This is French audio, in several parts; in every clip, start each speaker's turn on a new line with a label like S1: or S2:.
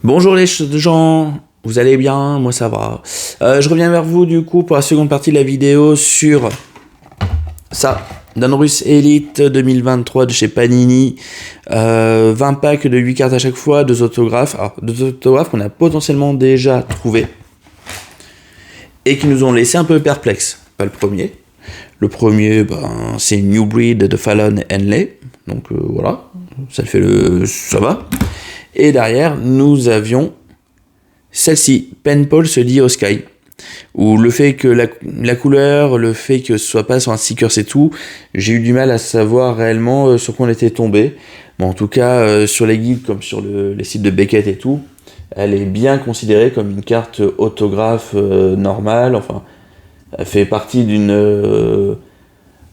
S1: Bonjour les gens, vous allez bien? Moi ça va. Je reviens vers vous du coup pour la seconde partie de la vidéo sur ça, Donruss Elite 2023 de chez Panini. 20 packs de 8 cartes à chaque fois, 2 autographes. Alors 2 autographes qu'on a potentiellement déjà trouvés et qui nous ont laissé un peu perplexes. Pas le premier. Le premier, c'est New Breed de Fallon Henley. Donc voilà, ça va. Et derrière, nous avions celle-ci, Penpal se dit au Sky. Où le fait que la couleur, le fait que ce soit pas sur un sticker, c'est tout. J'ai eu du mal à savoir réellement sur quoi on était tombé. Bon, en tout cas, sur les guides, comme sur les sites de Beckett et tout, elle est bien considérée comme une carte autographe normale. Enfin, elle fait partie d'une,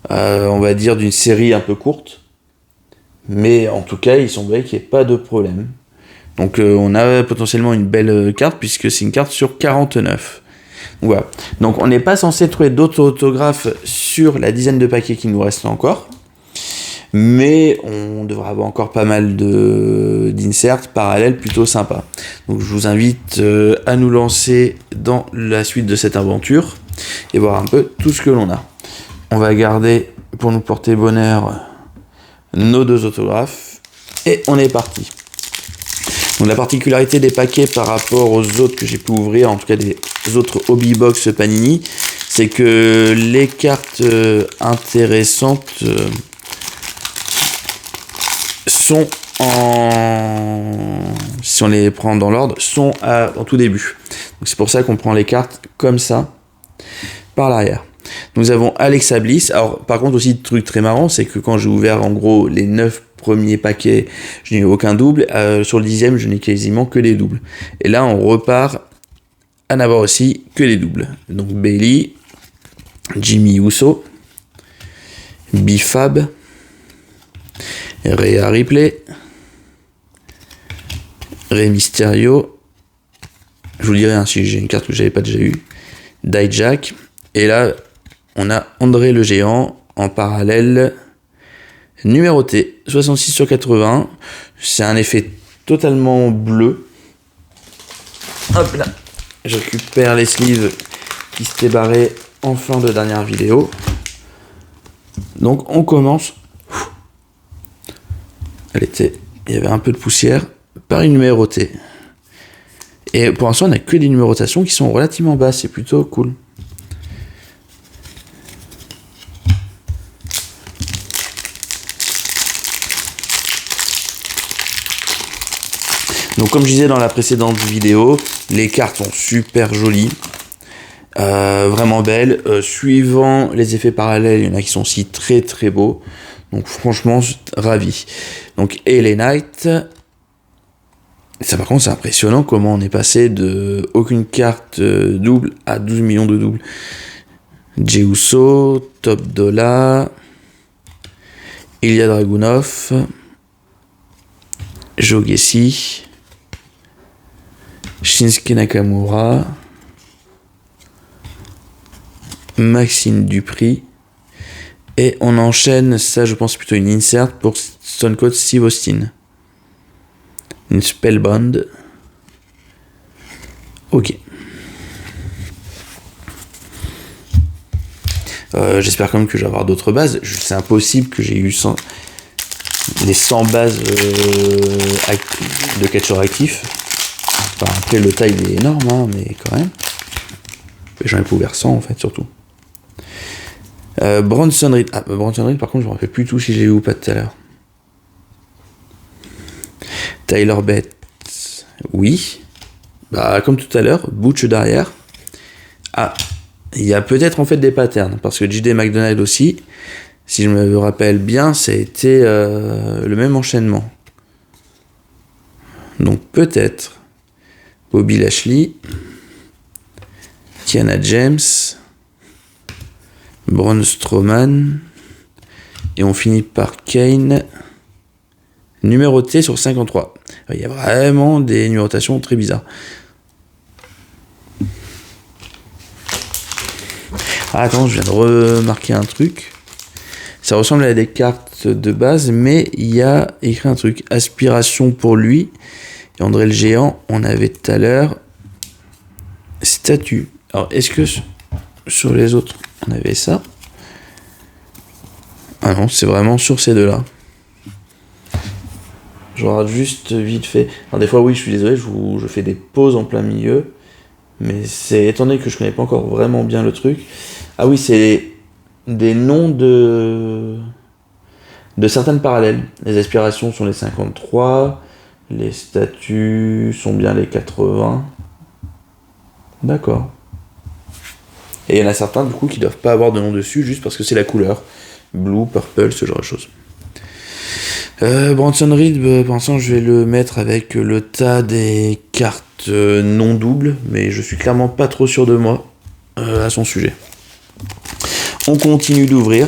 S1: on va dire, d'une série un peu courte. Mais en tout cas, il semblerait qu'il n'y ait pas de problème. Donc on a potentiellement une belle carte puisque c'est une carte sur 49. Voilà. Donc on n'est pas censé trouver d'autres autographes sur la dizaine de paquets qui nous restent encore. Mais on devrait avoir encore pas mal d'inserts parallèles plutôt sympas. Donc je vous invite à nous lancer dans la suite de cette aventure et voir un peu tout ce que l'on a. On va garder pour nous porter bonheur nos 2 autographes et on est parti. Donc la particularité des paquets par rapport aux autres que j'ai pu ouvrir, en tout cas des autres hobby box Panini, c'est que les cartes intéressantes sont si on les prend dans l'ordre, sont en tout début. Donc c'est pour ça qu'on prend les cartes comme ça par l'arrière. Nous avons Alexa Bliss. Alors par contre aussi, truc très marrant, c'est que quand j'ai ouvert en gros les 9 premiers paquets, je n'ai eu aucun double. Sur le 10e, je n'ai quasiment que des doubles. Et là, on repart à n'avoir aussi que des doubles. Donc Bailey, Jimmy Uso, Bifab, Rhea Ripley, Rey Mysterio. Je vous dirai si j'ai une carte que j'avais pas déjà eu. Dijak. Et là, on a André le Géant en parallèle. Numéroté 66 sur 80, c'est un effet totalement bleu. Hop là, je récupère les sleeves qui s'étaient barrés en fin de dernière vidéo. Donc on commence. Il y avait un peu de poussière par une numérotée. Et pour l'instant, on n'a que des numérotations qui sont relativement basses, c'est plutôt cool. Donc comme je disais dans la précédente vidéo, les cartes sont super jolies, vraiment belles. Suivant les effets parallèles, il y en a qui sont aussi très très beaux. Donc franchement, ravi. Donc LA Knight, ça par contre c'est impressionnant comment on est passé de aucune carte double à 12 millions de doubles. Jey Uso, Top Dollar, Ilya Dragunov, Joe Gacy, Shinsuke Nakamura, Maxime Dupri, et on enchaîne, ça je pense plutôt une insert pour Stone Cold Steve Austin. Une Spellbound. Ok. J'espère quand même que je vais avoir d'autres bases. C'est impossible que j'ai eu les 100 bases de catcheurs actifs. Enfin, après le taille il est énorme, hein, mais quand même. J'en ai pas ouvert 100 en fait, surtout. Bronson Reed. Ah, Bronson Reed, par contre, je me rappelle plus tout si j'ai eu ou pas tout à l'heure. Tyler Bates. Oui. Comme tout à l'heure, Butch derrière. Ah, il y a peut-être en fait des patterns, parce que J.D. McDonald aussi, si je me rappelle bien, ça a été le même enchaînement. Donc peut-être Bobby Lashley, Tiana James, Braun Strowman, et on finit par Kane, numéroté sur 53. Il y a vraiment des numérotations très bizarres. Ah, attends, je viens de remarquer un truc. Ça ressemble à des cartes de base, mais il y a écrit un truc. Aspiration pour lui. Et André le Géant, on avait tout à l'heure statue. Alors, est-ce que sur les autres, on avait ça? Ah non, c'est vraiment sur ces deux-là. Je regarde juste vite fait. Alors, des fois, oui, je suis désolé, je fais des pauses en plein milieu. Mais c'est étant donné que je connais pas encore vraiment bien le truc. Ah oui, c'est des noms de certaines parallèles. Les aspirations sont les 53. Les statuts sont bien les 80. D'accord. Et il y en a certains, du coup, qui doivent pas avoir de nom dessus, juste parce que c'est la couleur. Blue, purple, ce genre de choses. Branson Reed, pour l'instant, je vais le mettre avec le tas des cartes non doubles, mais je suis clairement pas trop sûr de moi à son sujet. On continue d'ouvrir.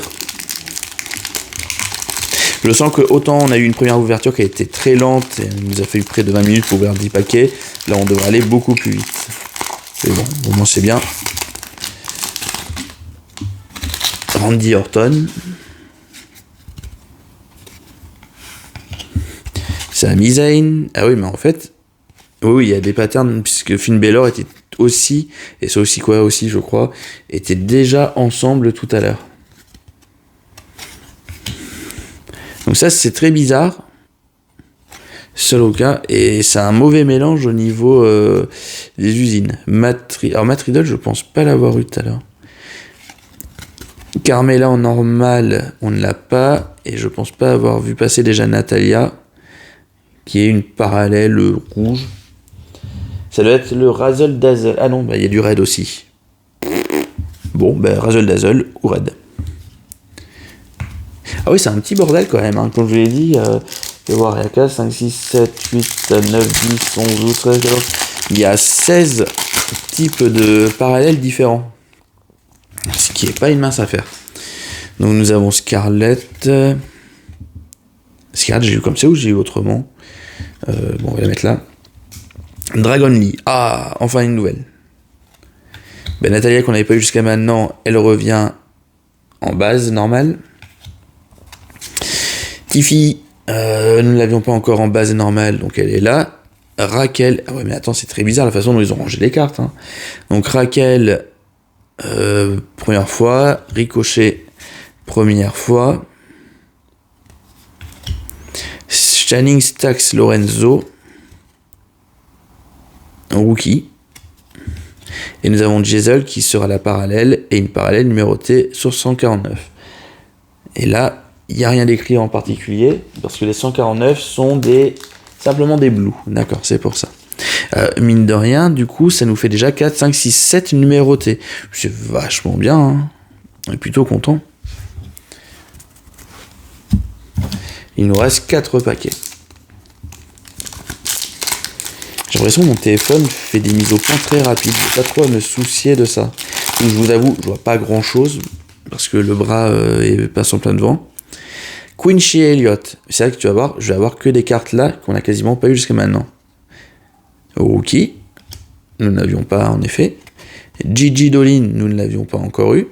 S1: Je sens que autant on a eu une première ouverture qui a été très lente, et il nous a fallu près de 20 minutes pour ouvrir 10 paquets, là on devrait aller beaucoup plus vite. Mais bon, au moins c'est bien. Randy Orton. Sami Zayn. Ah oui, mais en fait, oui, il y a des patterns, puisque Finn Balor était aussi, et ça aussi quoi aussi, je crois, étaient déjà ensemble tout à l'heure. Donc ça, c'est très bizarre. Seul au cas, et c'est un mauvais mélange au niveau des usines. Alors Matt Riddle, je pense pas l'avoir eu tout à l'heure. Carmella en normal, on ne l'a pas, et je pense pas avoir vu passer déjà Natalia, qui est une parallèle rouge. Ça doit être le Razzle Dazzle. Ah non, bah il y a du Red aussi. Bon, bah Razzle Dazzle ou Red. Ah oui, c'est un petit bordel quand même, hein. Comme je vous l'ai dit, je vais voir, il y a 4, 5, 6, 7, 8, 9, 10, 11, 12, 13, 14. Il y a 16 types de parallèles différents. Ce qui n'est pas une mince affaire. Donc nous avons Scarlett. Scarlett, j'ai eu comme ça ou j'ai eu autrement? Bon, on va la mettre là. Dragon Lee. Ah, enfin une nouvelle. Ben, Natalia, qu'on n'avait pas eu jusqu'à maintenant, elle revient en base normale. Tiffy, nous ne l'avions pas encore en base normale, donc elle est là. Raquel, ah ouais, mais attends, c'est très bizarre la façon dont ils ont rangé les cartes, hein. Donc Raquel, première fois. Ricochet, première fois. Channing Stax Lorenzo, rookie. Et nous avons Diesel qui sera la parallèle, et une parallèle numérotée sur 149. Et là, il n'y a rien d'écrit en particulier, parce que les 149 sont simplement des blues. D'accord, c'est pour ça. Mine de rien, du coup, ça nous fait déjà 4, 5, 6, 7 numérotés. C'est vachement bien, hein. On est plutôt content. Il nous reste 4 paquets. J'ai l'impression que mon téléphone fait des mises au point très rapides. Je n'ai pas trop à me soucier de ça. Donc, je vous avoue, je vois pas grand chose parce que le bras passe en plein devant. Quincy Elliott. C'est vrai que tu vas voir, je vais avoir que des cartes là qu'on n'a quasiment pas eu jusqu'à maintenant. Ok. Nous n'avions pas en effet. Gigi Dolin, nous ne l'avions pas encore eu.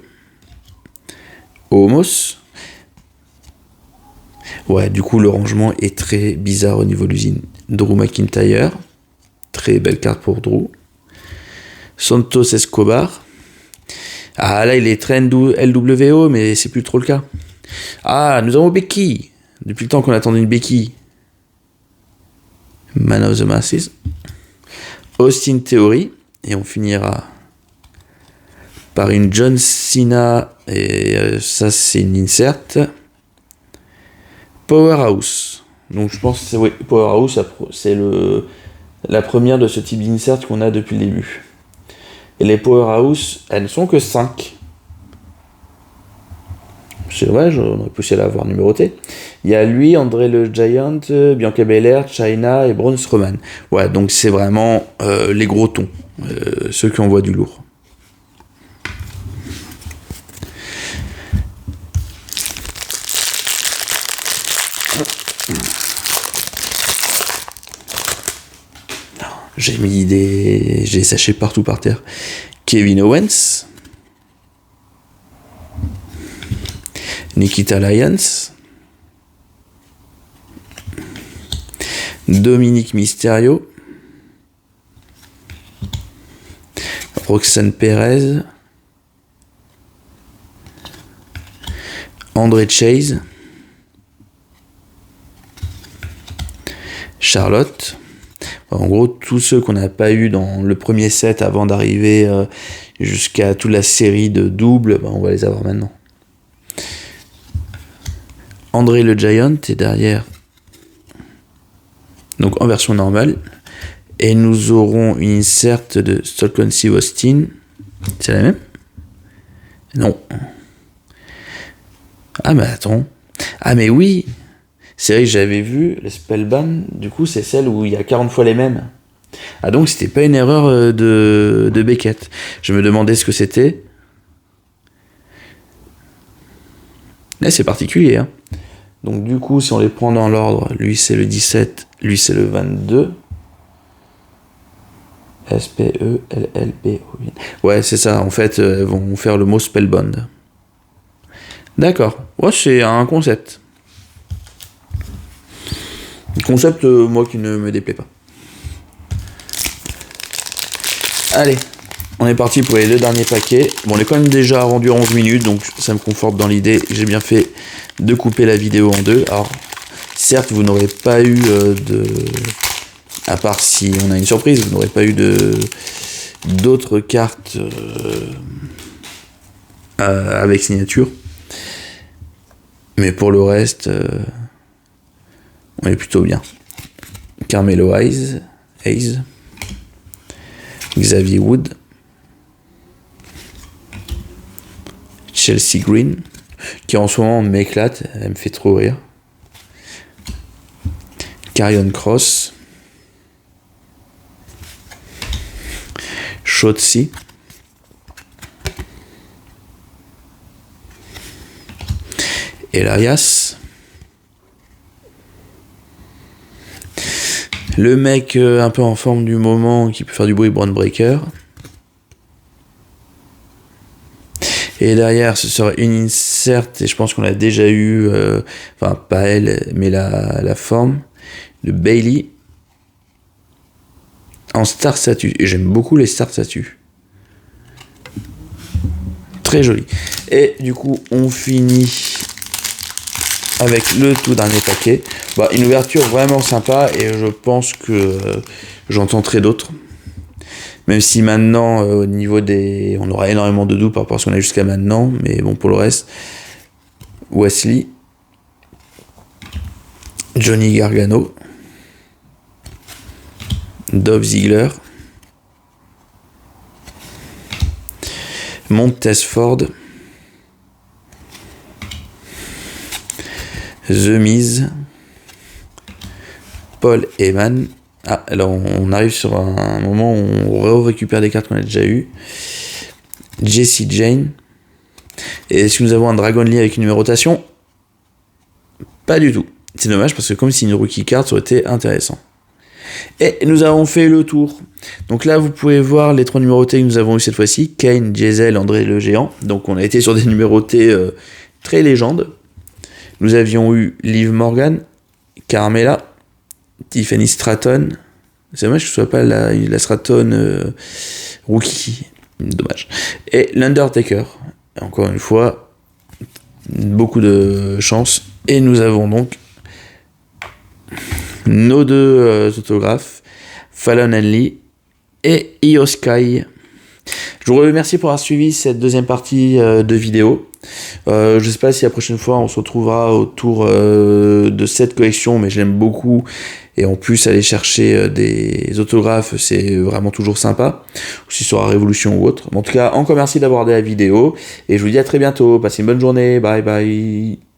S1: Homos. Ouais, du coup, le rangement est très bizarre au niveau de l'usine. Drew McIntyre. Très belle carte pour Drew. Santos Escobar. Ah, là, il est très LWO, mais c'est plus trop le cas. Ah, nous avons Becky. Depuis le temps qu'on attendait une Becky. Man of the Masses. Austin Theory. Et on finira par une John Cena. Et ça, c'est une insert. Powerhouse. Donc, je pense que c'est oui, Powerhouse, c'est la première de ce type d'insert qu'on a depuis le début. Et les Powerhouse, elles ne sont que 5. C'est dommage, on aurait pu aussi l'avoir numéroté. Il y a lui, André le Giant, Bianca Belair, Chyna et Braun Strowman. Ouais, donc c'est vraiment les gros tons, ceux qui envoient du lourd. J'ai mis des sachets partout par terre. Kevin Owens. Nikita Lyons. Dominique Mysterio. Roxane Perez, André Chase, Charlotte. En gros, tous ceux qu'on n'a pas eu dans le premier set avant d'arriver jusqu'à toute la série de doubles, on va les avoir maintenant. André le Giant est derrière, donc en version normale. Et nous aurons une insert de Stockton Steve Austin. C'est la même? Non. Ah mais attends. Ah mais oui. C'est vrai que j'avais vu le Spellbound. Du coup c'est celle où il y a 40 fois les mêmes. Ah donc c'était pas une erreur de Beckett. Je me demandais ce que c'était. Là c'est particulier. Hein. Donc du coup si on les prend dans l'ordre, lui c'est le 17, lui c'est le 22. S-P-E-L-L-B-O-N. Ouais, c'est ça. En fait, elles vont faire le mot Spellbound. D'accord. Ouais, c'est un concept. Un concept, moi, qui ne me déplaît pas. Allez, on est parti pour les 2 derniers paquets. Bon, on est quand même déjà rendu à 11 minutes, donc ça me conforte dans l'idée. J'ai bien fait de couper la vidéo en 2. Alors, certes, vous n'aurez pas eu de... À part si on a une surprise, vous n'aurez pas eu d'autres cartes avec signature. Mais pour le reste, on est plutôt bien. Carmelo Hayes, Xavier Wood, Chelsea Green, qui en ce moment m'éclate, elle me fait trop rire. Carrion Cross, Shotzi, Elias, le mec un peu en forme du moment qui peut faire du bruit, Braun Breaker. Et derrière ce sera une insert, et je pense qu'on l'a déjà eu, enfin pas elle, mais la forme de Bailey en star statue. Et j'aime beaucoup les star statues. Très joli. Et du coup, on finit avec le tout dernier paquet. Une ouverture vraiment sympa, et je pense que j'en tenterai d'autres. Même si maintenant, au niveau des... On aura énormément de doutes par rapport à ce qu'on a jusqu'à maintenant, mais bon, pour le reste, Wesley, Johnny Gargano, Dove Ziegler, Montez Ford, The Miz, Paul Heyman. Ah, alors on arrive sur un moment où on récupère des cartes qu'on a déjà eues. Jesse Jane. Et est-ce que nous avons un Dragon Lee avec une numérotation? Pas du tout. C'est dommage parce que comme si une rookie card, ça aurait été intéressant. Et nous avons fait le tour. Donc là, vous pouvez voir les 3 numérotés que nous avons eu cette fois-ci. Kane, Diesel, André le Géant. Donc on a été sur des numérotés très légendes. Nous avions eu Liv Morgan, Carmella, Tiffany Stratton. C'est dommage que ce soit pas la Stratton rookie. Dommage. Et l'Undertaker. Encore une fois, beaucoup de chance. Et nous avons donc nos 2 autographes, Fallon Henley et Io Sky. Je vous remercie pour avoir suivi cette deuxième partie de vidéo. Je ne sais pas si la prochaine fois on se retrouvera autour de cette collection, mais je l'aime beaucoup. Et en plus, aller chercher des autographes, c'est vraiment toujours sympa. Ou si ce sera Révolution ou autre. Mais en tout cas, encore merci d'avoir regardé la vidéo. Et je vous dis à très bientôt. Passez une bonne journée. Bye bye.